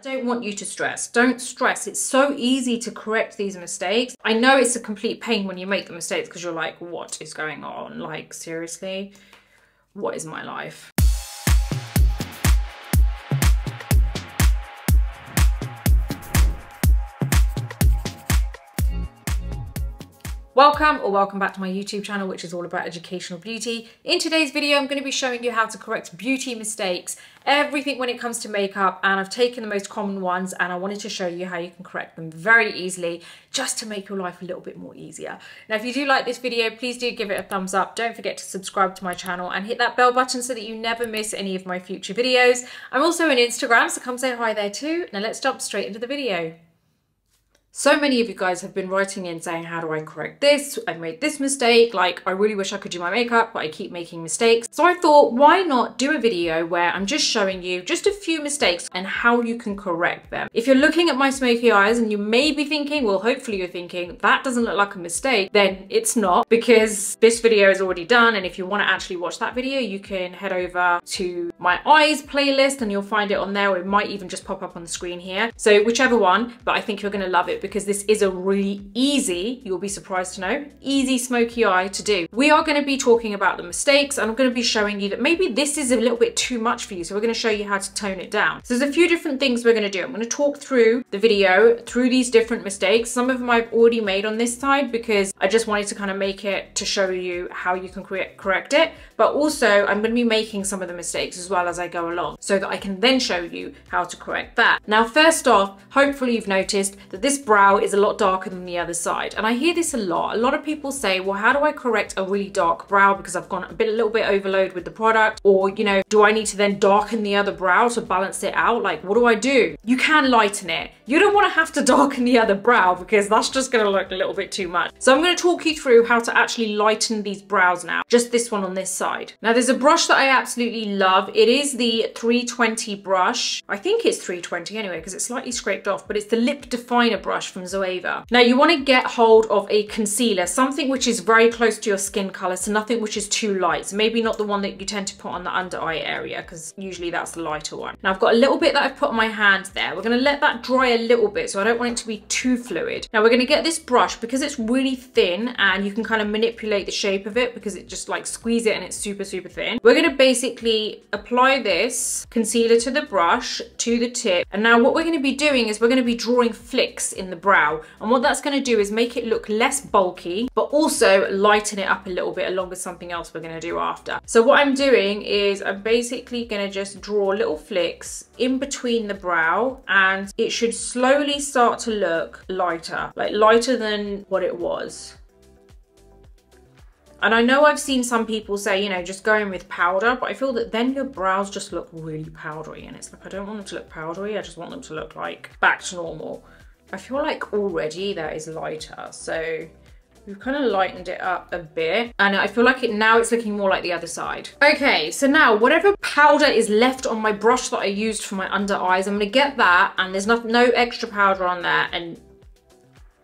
don't want you to stress. Don't stress. It's so easy to correct these mistakes. I know it's a complete pain when you make the mistakes because you're like, what is going on? Like, seriously, what is my life? Welcome back to my YouTube channel, which is all about educational beauty. In today's video, I'm going to be showing you how to correct beauty mistakes, everything when it comes to makeup, and I've taken the most common ones and I wanted to show you how you can correct them very easily, just to make your life a little bit more easier. Now, if you do like this video, please do give it a thumbs up. Don't forget to subscribe to my channel and hit that bell button so that you never miss any of my future videos. I'm also on Instagram, so come say hi there too. Now let's jump straight into the video. So many of you guys have been writing in saying, how do I correct this? I made this mistake. Like, I really wish I could do my makeup, but I keep making mistakes. So I thought, why not do a video where I'm just showing you just a few mistakes and how you can correct them. If you're looking at my smoky eyes and you may be thinking, well, hopefully you're thinking, that doesn't look like a mistake, then it's not, because this video is already done. And if you want to actually watch that video, you can head over to my eyes playlist and you'll find it on there, or it might even just pop up on the screen here. So whichever one, but I think you're going to love it, because this is a really easy, you'll be surprised to know, easy smoky eye to do. We are going to be talking about the mistakes, and I'm going to be showing you that maybe this is a little bit too much for you. So we're going to show you how to tone it down. So there's a few different things we're going to do. I'm going to talk through the video, through these different mistakes. Some of them I've already made on this side because I just wanted to kind of make it to show you how you can correct it. But also I'm going to be making some of the mistakes as well as I go along, so that I can then show you how to correct that. Now, first off, hopefully you've noticed that this brow is a lot darker than the other side. And I hear this a lot. A lot of people say, well, how do I correct a really dark brow because I've gone a little bit overload with the product? Or, you know, do I need to then darken the other brow to balance it out? Like, what do I do? You can lighten it. You don't want to have to darken the other brow because that's just going to look a little bit too much. So I'm going to talk you through how to actually lighten these brows now. Just this one on this side. Now, there's a brush that I absolutely love. It is the 320 brush. I think it's 320 anyway, because it's slightly scraped off, but it's the lip definer brush from Zoeva. Now, you want to get hold of a concealer, something which is very close to your skin color, so nothing which is too light. So maybe not the one that you tend to put on the under eye area, because usually that's the lighter one. Now, I've got a little bit that I've put on my hand there. We're going to let that dry a little bit, so I don't want it to be too fluid. Now, we're going to get this brush, because it's really thin and you can kind of manipulate the shape of it because it just like squeeze it and it's super thin. We're going to basically apply this concealer to the brush, to the tip. And now what we're going to be doing is we're going to be drawing flicks in the brow. And what that's going to do is make it look less bulky, but also lighten it up a little bit along with something else we're going to do after. So what I'm doing is I'm basically going to just draw little flicks in between the brow, and it should slowly start to look lighter, like lighter than what it was. And I know I've seen some people say, you know, just go in with powder, but I feel that then your brows just look really powdery, and it's like, I don't want them to look powdery, I just want them to look like back to normal. I feel like already that is lighter, so we've kind of lightened it up a bit, and I feel like now it's looking more like the other side. Okay, so now whatever powder is left on my brush that I used for my under eyes, I'm gonna get that, and there's no extra powder on there, and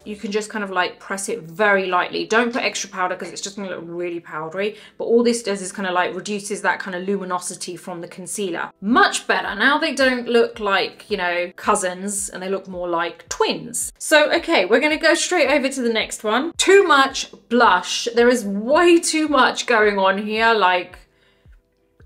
you can just kind of like press it very lightly. Don't put extra powder because it's just gonna look really powdery. But all this does is kind of like reduces that kind of luminosity from the concealer. Much better. Now they don't look like, you know, cousins, and they look more like twins. So, okay, we're gonna go straight over to the next one. Too much blush. There is way too much going on here. Like,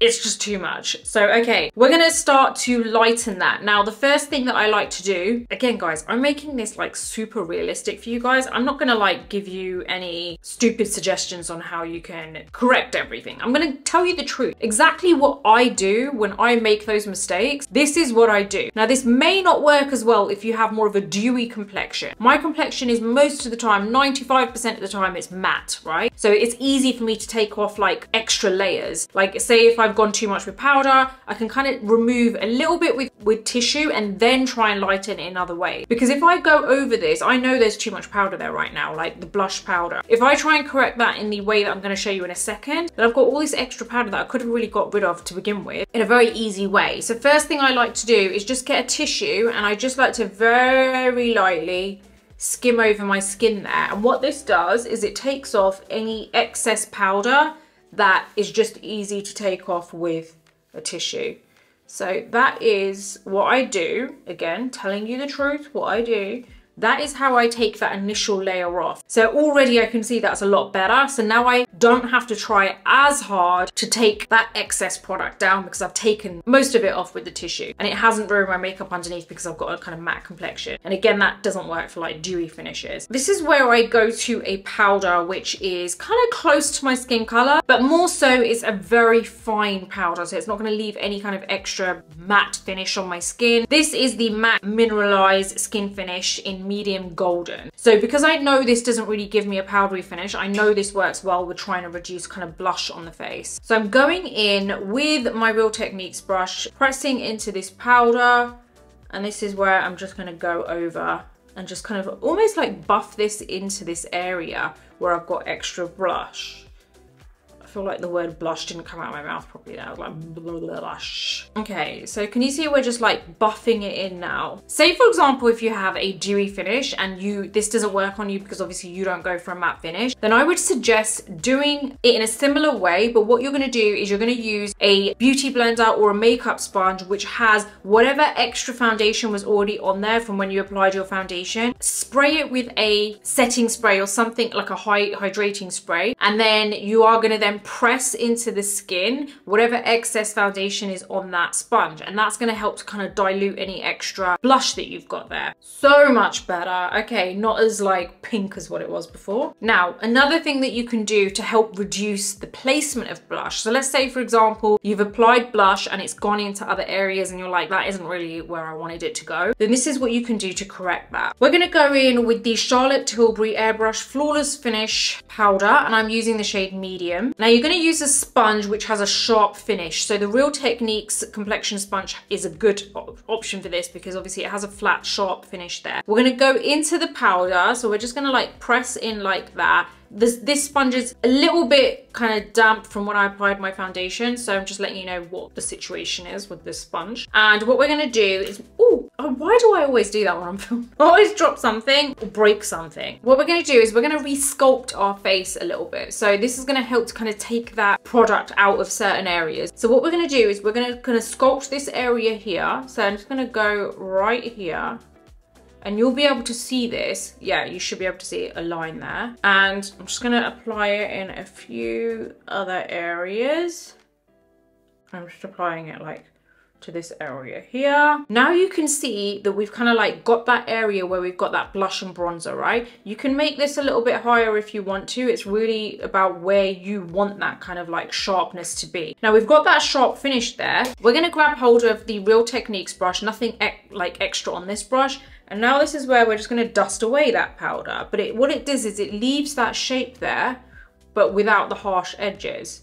it's just too much. So, okay, we're gonna start to lighten that. Now, the first thing that I like to do, again, guys, I'm making this like super realistic for you guys. I'm not gonna like give you any stupid suggestions on how you can correct everything. I'm gonna tell you the truth. Exactly what I do when I make those mistakes, this is what I do. Now, this may not work as well if you have more of a dewy complexion. My complexion is most of the time, 95% of the time, it's matte, right? So it's easy for me to take off like extra layers. Like, say if I've gone too much with powder, I can kind of remove a little bit with tissue and then try and lighten it in other ways. Because if I go over this, I know there's too much powder there right now, like the blush powder. If I try and correct that in the way that I'm going to show you in a second, then I've got all this extra powder that I could have really got rid of to begin with in a very easy way. So first thing I like to do is just get a tissue, and I just like to very lightly skim over my skin there. And what this does is it takes off any excess powder that is just easy to take off with a tissue. So that is what I do. Again, telling you the truth, what I do. That is how I take that initial layer off. So already I can see that's a lot better. So now I don't have to try as hard to take that excess product down because I've taken most of it off with the tissue. And it hasn't ruined my makeup underneath because I've got a kind of matte complexion. And again, that doesn't work for like dewy finishes. This is where I go to a powder which is kind of close to my skin color, but more so it's a very fine powder. So it's not going to leave any kind of extra matte finish on my skin. This is the matte mineralized skin finish in medium golden. So because I know this doesn't really give me a powdery finish, I know this works well with trying to reduce kind of blush on the face. So I'm going in with my Real Techniques brush, pressing into this powder, and this is where I'm just going to go over and just kind of almost like buff this into this area where I've got extra blush. I feel like the word blush didn't come out of my mouth properly there. I was like blush. Okay, so can you see we're just like buffing it in now? Say for example, if you have a dewy finish and this doesn't work on you because obviously you don't go for a matte finish, then I would suggest doing it in a similar way. But what you're gonna do is you're gonna use a beauty blender or a makeup sponge which has whatever extra foundation was already on there from when you applied your foundation. Spray it with a setting spray or something like a hydrating spray, and then you are gonna then press into the skin whatever excess foundation is on that sponge, and that's going to help to kind of dilute any extra blush that you've got there. So much better. Okay, not as like pink as what it was before. Now, another thing that you can do to help reduce the placement of blush. So let's say for example, you've applied blush and it's gone into other areas and you're like, that isn't really where I wanted it to go. Then this is what you can do to correct that. We're going to go in with the Charlotte Tilbury Airbrush Flawless Finish powder, and I'm using the shade medium. Now you're going to use a sponge which has a sharp finish. So the Real Techniques complexion sponge is a good option for this because obviously it has a flat, sharp finish there. We're going to go into the powder. So we're just going to like press in like that. This sponge is a little bit kind of damp from when I applied my foundation. So I'm just letting you know what the situation is with this sponge. And what we're going to do is, why do I always do that when I'm filming? I always drop something or break something. What we're going to do is we're going to re-sculpt our face a little bit. So this is going to help to kind of take that product out of certain areas. So what we're going to do is we're going to kind of sculpt this area here. So I'm just going to go right here. And you'll be able to see this. Yeah, you should be able to see a line there. And I'm just gonna apply it in a few other areas. I'm just applying it like to this area here. Now you can see that we've kind of like got that area where we've got that blush and bronzer, right? You can make this a little bit higher if you want to. It's really about where you want that kind of like sharpness to be. Now we've got that sharp finish there. We're gonna grab hold of the Real Techniques brush, nothing like extra on this brush. And now this is where we're just going to dust away that powder. But what it does is it leaves that shape there, but without the harsh edges.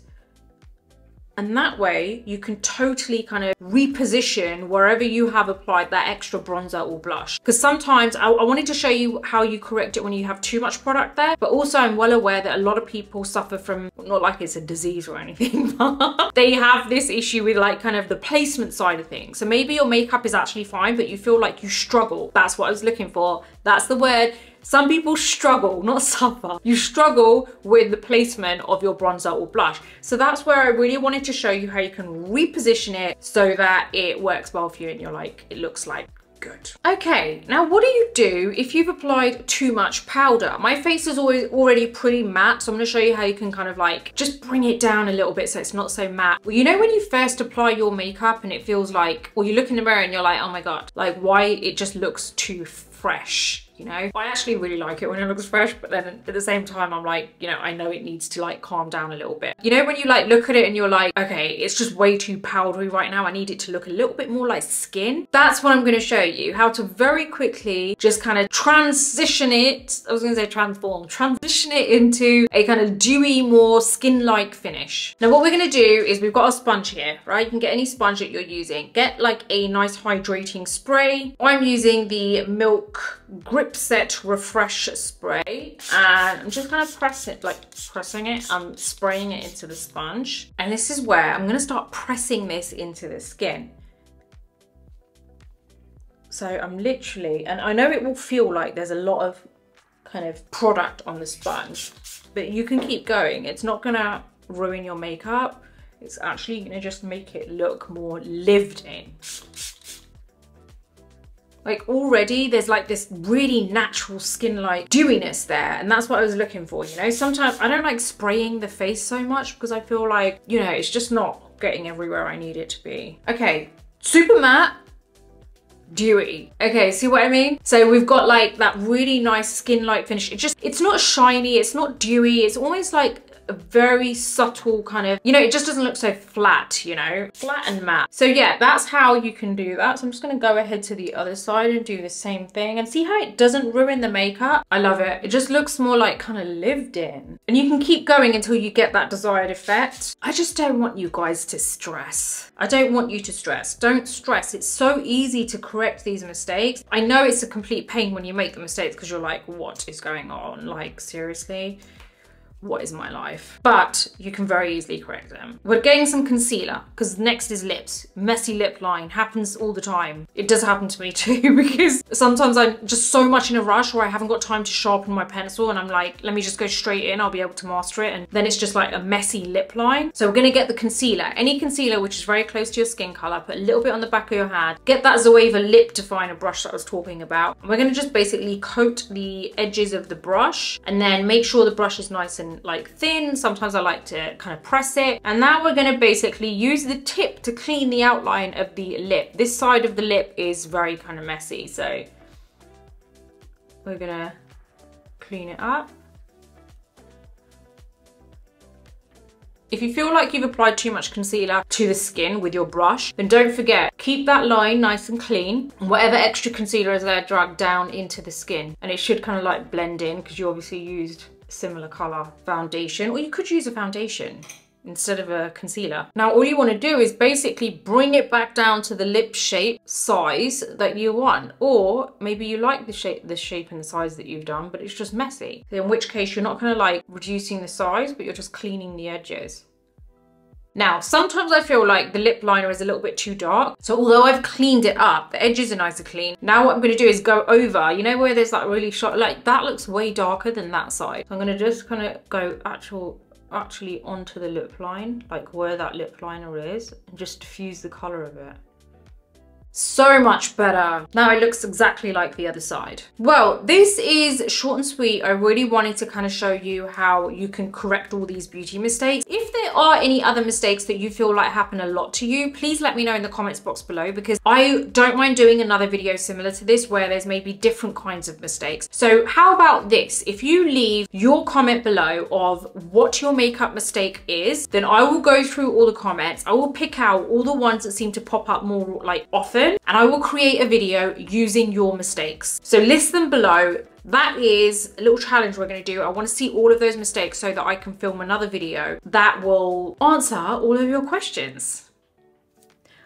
And that way you can totally kind of reposition wherever you have applied that extra bronzer or blush. Because sometimes I wanted to show you how you correct it when you have too much product there, but also I'm well aware that a lot of people suffer from, not like it's a disease or anything, but they have this issue with like kind of the placement side of things. So maybe your makeup is actually fine, but you feel like you struggle. That's what I was looking for. That's the word. Some people struggle, not suffer. You struggle with the placement of your bronzer or blush. So that's where I really wanted to show you how you can reposition it so that it works well for you and you're like, it looks like good. Okay, now what do you do if you've applied too much powder? My face is already pretty matte, so I'm gonna show you how you can kind of like just bring it down a little bit so it's not so matte. Well, you know when you first apply your makeup and it feels like, or you look in the mirror and you're like, oh my God, like why it just looks too fresh. You know, I actually really like it when it looks fresh, but then at the same time I'm like, you know, I know it needs to like calm down a little bit. You know, when you like look at it and you're like, okay, it's just way too powdery right now, I need it to look a little bit more like skin. That's what I'm going to show you, how to very quickly just kind of transition it, I was going to say transition it into a kind of dewy, more skin-like finish. Now what we're going to do is we've got a sponge here, right? You can get any sponge that you're using. Get like a nice hydrating spray. I'm using the Milk Grip Set Refresh spray, and I'm just gonna pressing it, I'm spraying it into the sponge, and this is where I'm gonna start pressing this into the skin. So I'm literally, and I know it will feel like there's a lot of kind of product on the sponge, but you can keep going. It's not gonna ruin your makeup. It's actually going to just make it look more lived in. Like already there's like this really natural skin-like dewiness there, and that's what I was looking for, you know? Sometimes I don't like spraying the face so much because I feel like, you know, it's just not getting everywhere I need it to be. Okay, super matte, dewy. Okay, see what I mean? So we've got like that really nice skin-like finish. It's not shiny, it's not dewy, it's almost like a very subtle kind of, you know, it just doesn't look so flat, you know, flat and matte. So yeah, that's how you can do that. So I'm just going to go ahead to the other side and do the same thing and see how it doesn't ruin the makeup. I love it. It just looks more like kind of lived in, and you can keep going until you get that desired effect. I just don't want you guys to stress. I don't want you to stress. Don't stress. It's so easy to correct these mistakes. I know it's a complete pain when you make the mistakes because you're like, what is going on? Like, seriously? What is my life? But you can very easily correct them. We're getting some concealer because next is lips. Messy lip line happens all the time. It does happen to me too because sometimes I'm just so much in a rush where I haven't got time to sharpen my pencil and I'm like, let me just go straight in, I'll be able to master it. And then it's just like a messy lip line. So we're gonna get the concealer. Any concealer which is very close to your skin color, put a little bit on the back of your hand. Get that Zoeva lip definer brush that I was talking about. And we're gonna just basically coat the edges of the brush and then make sure the brush is nice and like thin. Sometimes I like to kind of press it. And now we're going to basically use the tip to clean the outline of the lip. This side of the lip is very kind of messy, so we're gonna clean it up. If you feel like you've applied too much concealer to the skin with your brush, then don't forget, keep that line nice and clean. And whatever extra concealer is there, drag down into the skin. And it should kind of like blend in because you obviously used similar color foundation, or you could use a foundation instead of a concealer. Now all you want to do is basically bring it back down to the lip shape size that you want, or maybe you like the shape and the size that you've done but it's just messy, in which case you're not kind of like reducing the size but you're just cleaning the edges. Now, sometimes I feel like the lip liner is a little bit too dark. So although I've cleaned it up, the edges are nice and clean. Now what I'm going to do is go over, you know where there's that really sharp, like that looks way darker than that side. So I'm going to just kind of go actually onto the lip line, like where that lip liner is, and just diffuse the color of it. So much better. Now it looks exactly like the other side. Well, this is short and sweet. I really wanted to kind of show you how you can correct all these beauty mistakes. If there are any other mistakes that you feel like happen a lot to you, please let me know in the comments box below, because I don't mind doing another video similar to this where there's maybe different kinds of mistakes. So how about this? If you leave your comment below of what your makeup mistake is, then I will go through all the comments. I will pick out all the ones that seem to pop up more like often, and I will create a video using your mistakes. So list them below. That is a little challenge we're going to do. I want to see all of those mistakes so that I can film another video that will answer all of your questions.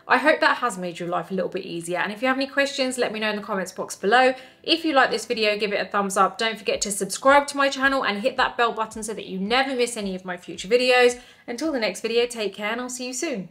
I hope that has made your life a little bit easier. And if you have any questions, let me know in the comments box below. If you like this video, give it a thumbs up. Don't forget to subscribe to my channel and hit that bell button so that you never miss any of my future videos. Until the next video, take care and I'll see you soon.